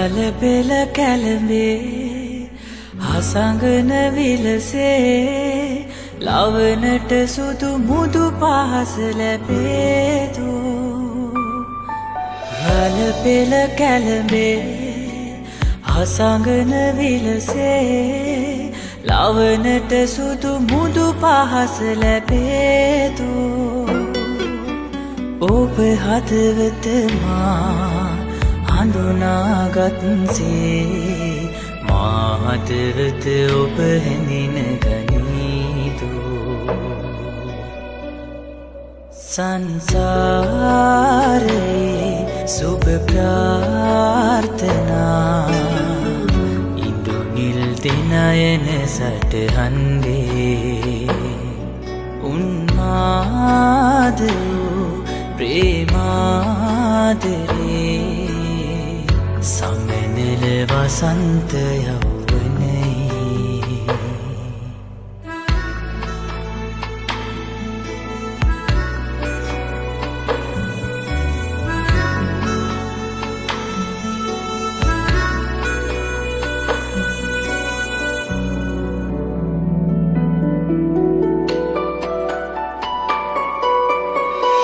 ගල පෙළ කැළඹේ හසඟන විලසේ ලවනට සුදු මුදු පහස ලැබේදු ගල පෙළ කැළඹේ හසඟන විලසේ ලවනට සුදු මුදු පහස ලැබේදු ඔබ හදවත මා හඳුනාගත්සේ මා හදවත ඔබ හැඳින ගනීදු සංසාරේ සුබ ප්‍රාර්ථනා ඉඳු නිල් දිනයන සටහන්වේ උන්මාදෝ ප්‍රේමාදරේ සමනල වසන්ත යෞවනයි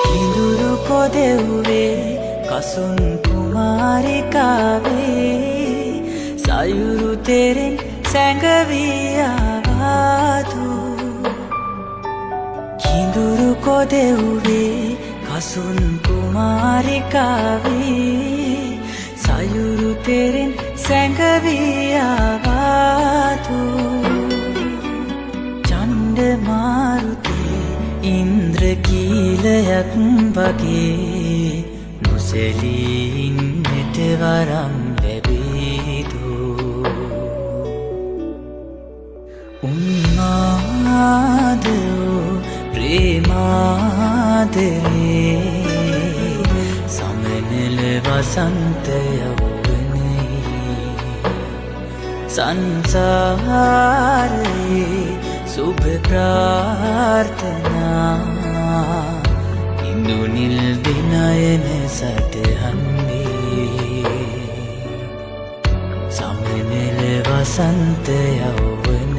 කිඳුරු කොදෙව්වේ කසුන් කුමාරිකාවේ සයුරු තෙරෙන් සැඟවී ආවාදු කිඳුරු කොදෙව්වේ කසුන් කුමාරිකාවේ සයුරු තෙරෙන් සැඟවී ආවාදු චණ්ඩ මාරුතේ ඉන්ද්‍රකීලයක් වගේ නොසැලී ඉන්නට වරම් ලැබේදු උන්මාදෝ ප්‍රේමාදරේ සමනල වසන්ත යෞවනයි සංසාරේ සුබ ප්‍රාර්ථනා ඉඳු නිල් දිනයන සටහන්වේ සමනල වසන්ත යෞවනයි